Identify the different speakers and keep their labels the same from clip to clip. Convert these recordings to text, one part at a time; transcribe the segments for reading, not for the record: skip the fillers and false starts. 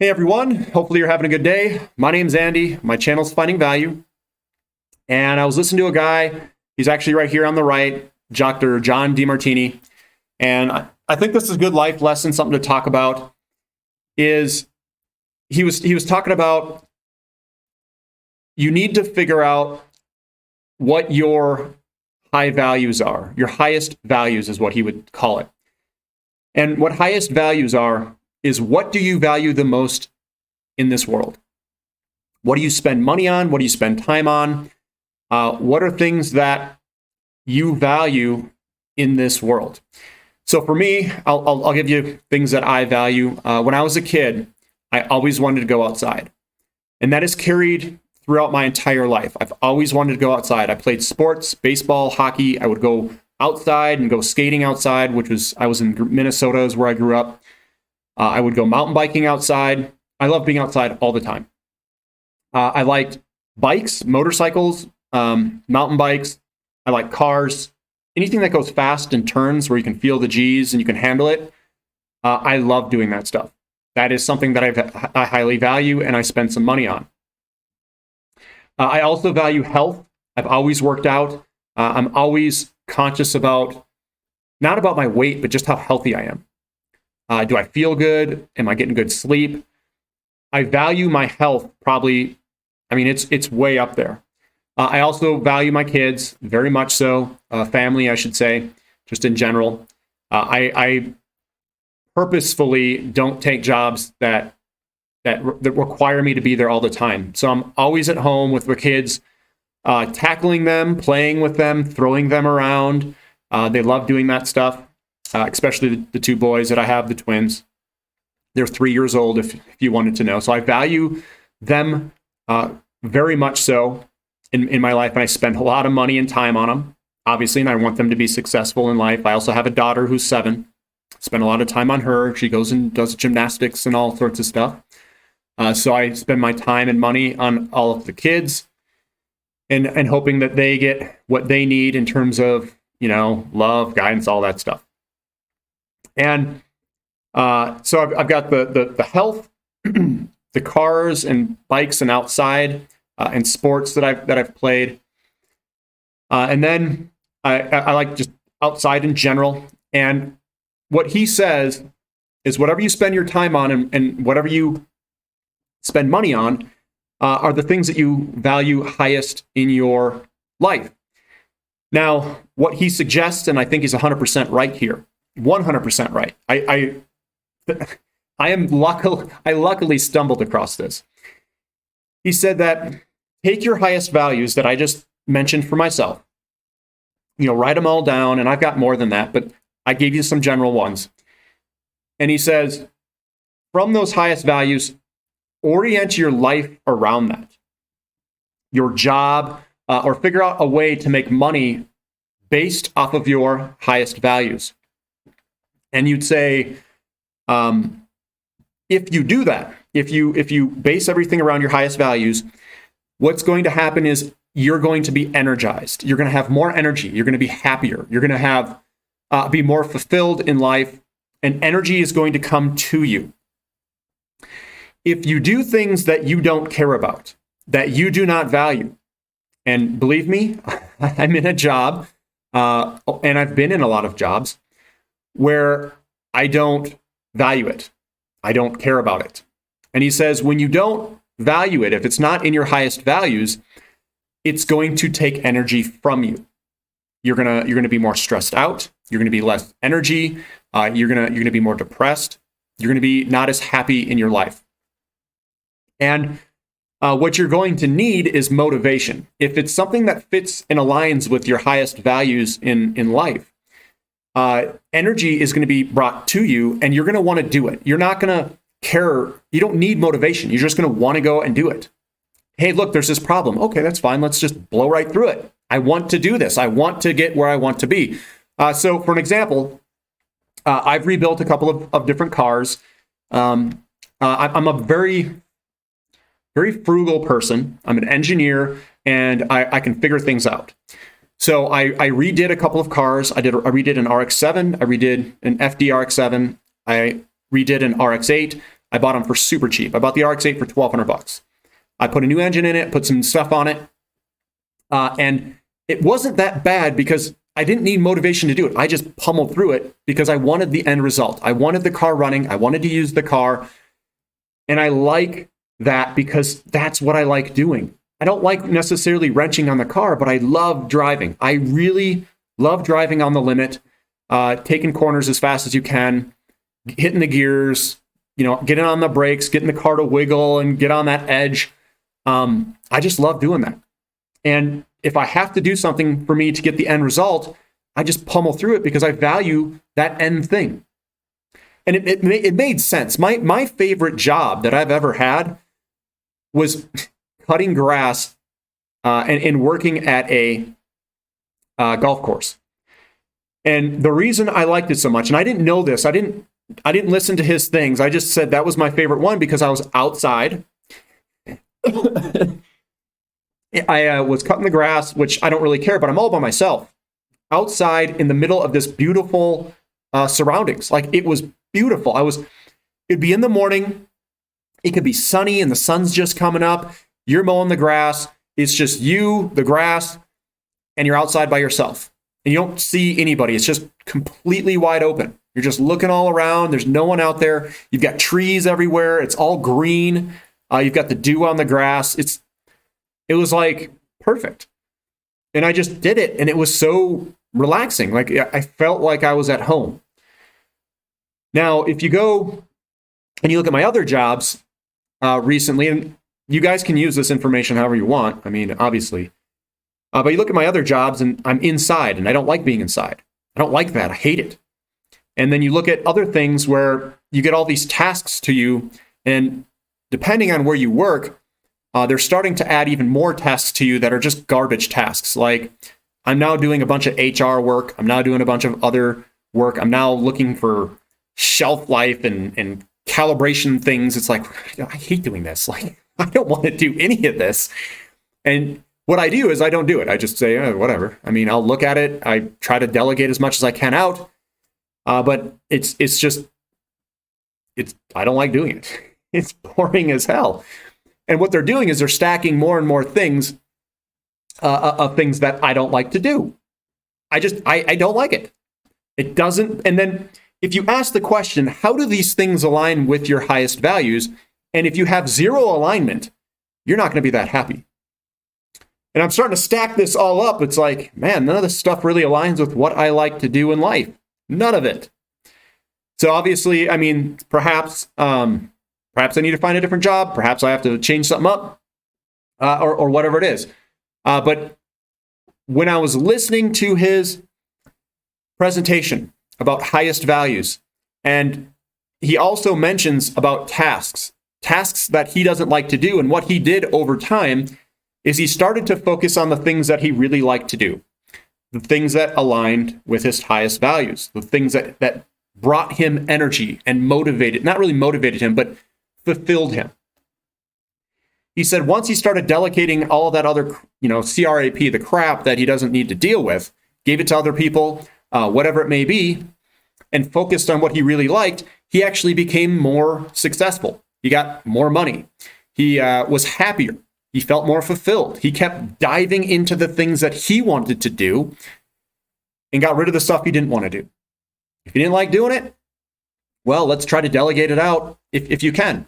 Speaker 1: Hey everyone, hopefully you're having a good day. My name's Andy, my channel's Finding Value, and I was listening to a guy, he's actually right here on the right, Dr. John DeMartini, and I think this is a good life lesson, something to talk about, is he was talking about you need to figure out what your high values are. Your highest values is what he would call it. And what highest values are is what do you value the most in this world? What do you spend money on? What do you spend time on? What are things that you value in this world? So for me, I'll give you things that I value. When I was a kid, I always wanted to go outside. And that is carried throughout my entire life. I've always wanted to go outside. I played sports, baseball, hockey. I would go outside and go skating outside, I was in Minnesota is where I grew up. I would go mountain biking outside. I love being outside all the time. I liked bikes, motorcycles, mountain bikes. I like cars. Anything that goes fast and turns where you can feel the G's and you can handle it. I love doing that stuff. That is something that I highly value and I spend some money on. I also value health. I've always worked out. I'm always conscious about, not about my weight, but just how healthy I am. Do I feel good? Am I getting good sleep? I value my health probably, it's way up there. I also value my kids, very much so. Family, I should say, just in general. I purposefully don't take jobs that require me to be there all the time. So I'm always at home with the kids, tackling them, playing with them, throwing them around. They love doing that stuff. Especially the two boys that I have, the twins. They're 3 years old, if you wanted to know. So I value them very much so in my life, and I spend a lot of money and time on them, obviously, and I want them to be successful in life. I also have a daughter who's 7. Spend a lot of time on her. She goes and does gymnastics and all sorts of stuff. So I spend my time and money on all of the kids and hoping that they get what they need in terms of, love, guidance, all that stuff. And so I've got the health, the cars and bikes and outside and sports that I've played, and then I like just outside in general. And what he says is whatever you spend your time on and whatever you spend money on are the things that you value highest in your life. Now, what he suggests, and I think he's 100% right here. 100% right. I luckily stumbled across this. He said that take your highest values that I just mentioned for myself, write them all down, and I've got more than that, but I gave you some general ones. And he says, from those highest values, orient your life around that. Your job, or figure out a way to make money based off of your highest values. And you'd say, if you do that, if you base everything around your highest values, what's going to happen is you're going to be energized. You're going to have more energy. You're going to be happier. You're going to have be more fulfilled in life, and energy is going to come to you. If you do things that you don't care about, that you do not value, and believe me, I'm in a job, and I've been in a lot of jobs, where I don't value it. I don't care about it. And he says, when you don't value it, if it's not in your highest values, it's going to take energy from you. You're gonna be more stressed out. You're gonna be less energy. You're gonna be more depressed. You're gonna be not as happy in your life. And what you're going to need is motivation. If it's something that fits and aligns with your highest values in life, energy is going to be brought to you and you're going to want to do it. You're not going to care. You don't need motivation. You're just going to want to go and do it. Hey, look, there's this problem. Okay, that's fine. Let's just blow right through it. I want to do this. I want to get where I want to be. So for an example, I've rebuilt a couple of different cars. I'm a very, very frugal person. I'm an engineer and I can figure things out. So I redid a couple of cars. I redid an RX-7. I redid an FD RX-7. I redid an RX-8. I bought them for super cheap. I bought the RX-8 for $1,200. I put a new engine in it, put some stuff on it, and it wasn't that bad because I didn't need motivation to do it. I just pummeled through it because I wanted the end result. I wanted the car running. I wanted to use the car. And I like that because that's what I like doing. I don't like necessarily wrenching on the car, but I love driving. I really love driving on the limit, taking corners as fast as you can, hitting the gears, getting on the brakes, getting the car to wiggle and get on that edge. I just love doing that. And if I have to do something for me to get the end result, I just pummel through it because I value that end thing. And it made sense. My favorite job that I've ever had was cutting grass and working at a golf course. And the reason I liked it so much, and I didn't know this, I didn't listen to his things. I just said that was my favorite one because I was outside. I was cutting the grass, which I don't really care, but I'm all by myself, outside in the middle of this beautiful surroundings. Like, it was beautiful. It'd be in the morning. It could be sunny and the sun's just coming up. You're mowing the grass. It's just you, the grass, and you're outside by yourself. And you don't see anybody. It's just completely wide open. You're just looking all around. There's no one out there. You've got trees everywhere. It's all green. You've got the dew on the grass. It was like perfect. And I just did it. And it was so relaxing. Like, I felt like I was at home. Now, if you go and you look at my other jobs recently, and you guys can use this information however you want. I mean, obviously. But you look at my other jobs and I'm inside and I don't like being inside. I don't like that. I hate it. And then you look at other things where you get all these tasks to you, and depending on where you work, they're starting to add even more tasks to you that are just garbage tasks. Like, I'm now doing a bunch of HR work. I'm now doing a bunch of other work. I'm now looking for shelf life and calibration things. It's like, I hate doing this. Like, I don't want to do any of this. And what I do is I don't do it. I just say, whatever. I mean, I'll look at it. I try to delegate as much as I can out. But it's I don't like doing it. It's boring as hell. And what they're doing is they're stacking more and more things of things that I don't like to do. I don't like it. It doesn't. And then if you ask the question, how do these things align with your highest values? And if you have zero alignment, you're not going to be that happy. And I'm starting to stack this all up. It's like, man, none of this stuff really aligns with what I like to do in life. None of it. So obviously, I mean, perhaps I need to find a different job. Perhaps I have to change something up or whatever it is. But when I was listening to his presentation about highest values, and he also mentions about tasks that he doesn't like to do. And what he did over time is he started to focus on the things that he really liked to do, the things that aligned with his highest values, the things that brought him energy and motivated, not really motivated him, but fulfilled him. He said once he started delegating all of that other, CRAP, the crap that he doesn't need to deal with, gave it to other people, whatever it may be, and focused on what he really liked, he actually became more successful. He got more money. He was happier. He felt more fulfilled. He kept diving into the things that he wanted to do and got rid of the stuff he didn't want to do. If you didn't like doing it, well, let's try to delegate it out if you can.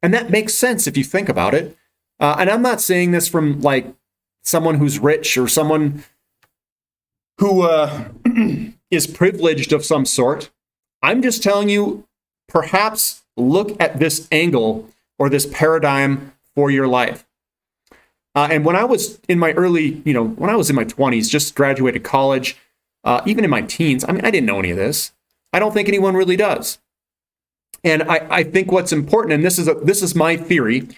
Speaker 1: And that makes sense if you think about it. And I'm not saying this from like someone who's rich or someone who is privileged of some sort. I'm just telling you, perhaps look at this angle or this paradigm for your life. And when I was in my when I was in my 20s, just graduated college, even in my teens, I mean, I didn't know any of this. I don't think anyone really does. And I think what's important, and this is my theory,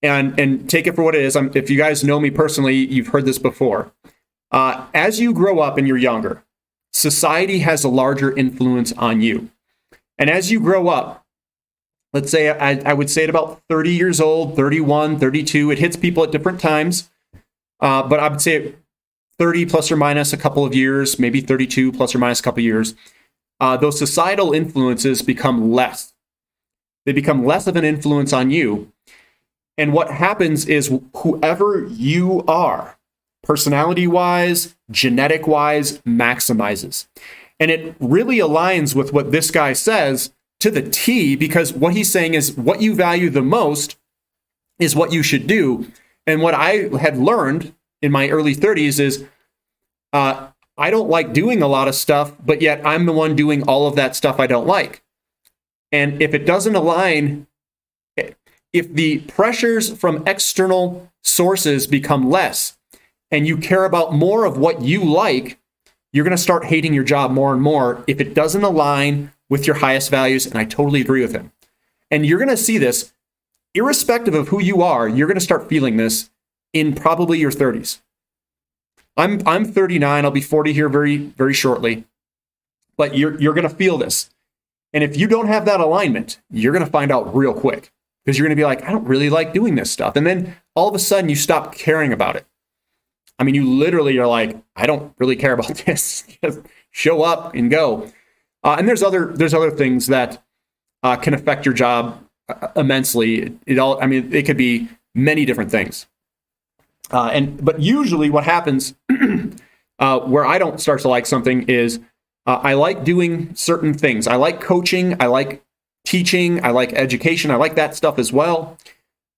Speaker 1: and take it for what it is. If you guys know me personally, you've heard this before. As you grow up and you're younger, society has a larger influence on you. And as you grow up, let's say I would say at about 30 years old, 31, 32, it hits people at different times. But I would say 30 plus or minus a couple of years, maybe 32 plus or minus a couple of years. Those societal influences become less. They become less of an influence on you. And what happens is whoever you are, personality-wise, genetic-wise, maximizes. And it really aligns with what this guy says to the T, because what he's saying is what you value the most is what you should do. And what I had learned in my early 30s is I don't like doing a lot of stuff, but yet I'm the one doing all of that stuff I don't like. And if it doesn't align, if the pressures from external sources become less and you care about more of what you like, you're going to start hating your job more and more if it doesn't align with your highest values. And I totally agree with him. And you're going to see this, irrespective of who you are, you're going to start feeling this in probably your 30s. I'm 39. I'll be 40 here very, very shortly. But you're going to feel this. And if you don't have that alignment, you're going to find out real quick, because you're going to be like, I don't really like doing this stuff. And then all of a sudden you stop caring about it. I mean, you literally are like, I don't really care about this. Just show up and go. And there's other things that can affect your job immensely. It could be many different things. But usually what happens where I don't start to like something is I like doing certain things. I like coaching. I like teaching. I like education. I like that stuff as well.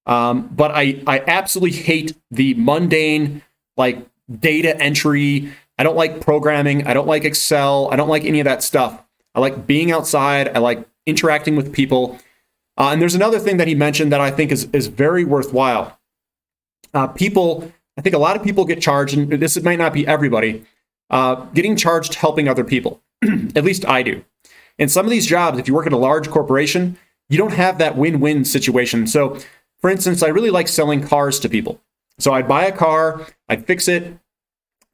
Speaker 1: But I absolutely hate the mundane, like data entry. I don't like programming. I don't like Excel. I don't like any of that stuff. I like being outside. I like interacting with people. And there's another thing that he mentioned that I think is very worthwhile. I think a lot of people get charged, and this might not be everybody, getting charged helping other people. At least I do. In some of these jobs, if you work at a large corporation, you don't have that win-win situation. So, for instance, I really like selling cars to people. So I'd buy a car, I'd fix it,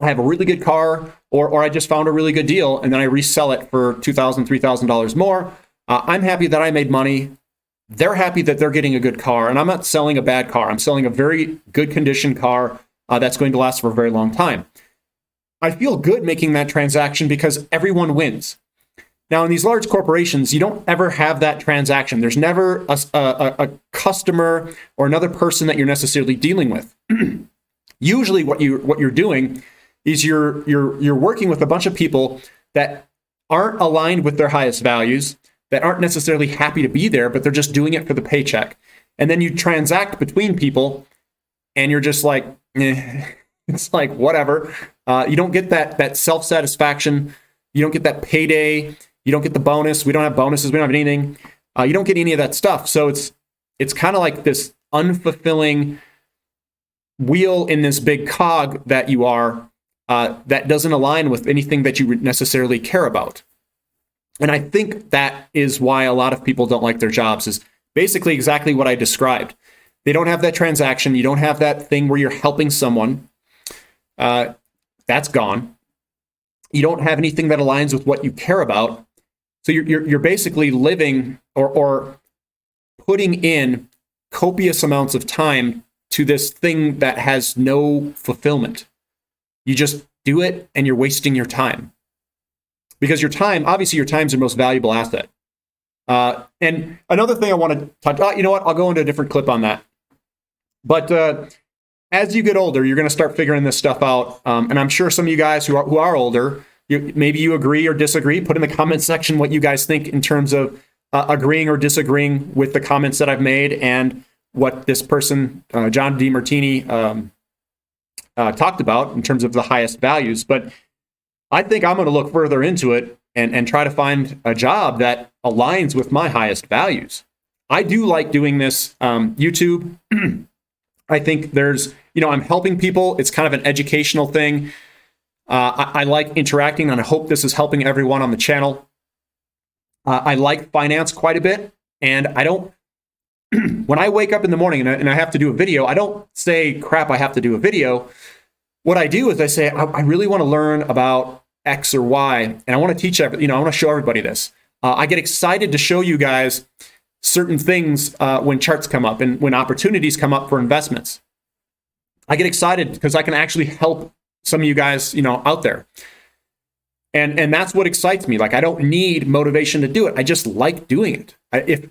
Speaker 1: I have a really good car, or I just found a really good deal, and then I resell it for $2,000, $3,000 more. I'm happy that I made money. They're happy that they're getting a good car, and I'm not selling a bad car. I'm selling a very good condition car that's going to last for a very long time. I feel good making that transaction because everyone wins. Now, in these large corporations, you don't ever have that transaction. There's never a customer or another person that you're necessarily dealing with. Usually, what you're doing is you're working with a bunch of people that aren't aligned with their highest values, that aren't necessarily happy to be there, but they're just doing it for the paycheck. And then you transact between people, and you're just like, it's like whatever. You don't get that self-satisfaction. You don't get that payday. You don't get the bonus. We don't have bonuses. We don't have anything. You don't get any of that stuff. So it's kind of like this unfulfilling wheel in this big cog that you are that doesn't align with anything that you necessarily care about. And I think that is why a lot of people don't like their jobs, is basically exactly what I described. They don't have that transaction. You don't have that thing where you're helping someone. That's gone. You don't have anything that aligns with what you care about. So you're basically living or putting in copious amounts of time to this thing that has no fulfillment. You just do it and you're wasting your time. Because your time, obviously your time is your most valuable asset. And another thing I want to touch, you know what, I'll go into a different clip on that. But as you get older, you're going to start figuring this stuff out. And I'm sure some of you guys who are older, maybe you agree or disagree. Put in the comments section what you guys think in terms of agreeing or disagreeing with the comments that I've made and what this person, John DeMartini, talked about in terms of the highest values. But I think I'm going to look further into it and try to find a job that aligns with my highest values. I do like doing this YouTube. I think there's, I'm helping people. It's kind of an educational thing. I like interacting, and I hope this is helping everyone on the channel. I like finance quite a bit, and I don't, when I wake up in the morning and I have to do a video, I don't say, crap, I have to do a video. What I do is I say, I really want to learn about X or Y, and I want to teach, I want to show everybody this. I get excited to show you guys certain things when charts come up and when opportunities come up for investments. I get excited because I can actually help some of you guys, out there. And that's what excites me. Like, I don't need motivation to do it. I just like doing it.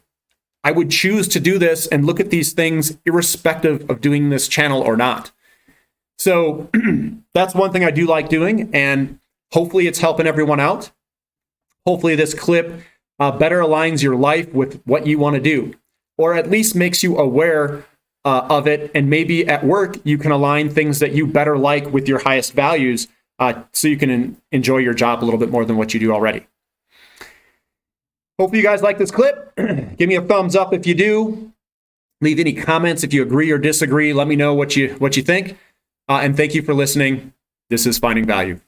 Speaker 1: I would choose to do this and look at these things irrespective of doing this channel or not. So that's one thing I do like doing, and hopefully it's helping everyone out. Hopefully this clip better aligns your life with what you want to do, or at least makes you aware of it. And maybe at work, you can align things that you better like with your highest values so you can enjoy your job a little bit more than what you do already. Hopefully you guys like this clip. Give me a thumbs up if you do. Leave any comments if you agree or disagree. Let me know what you think. And thank you for listening. This is Finding Value.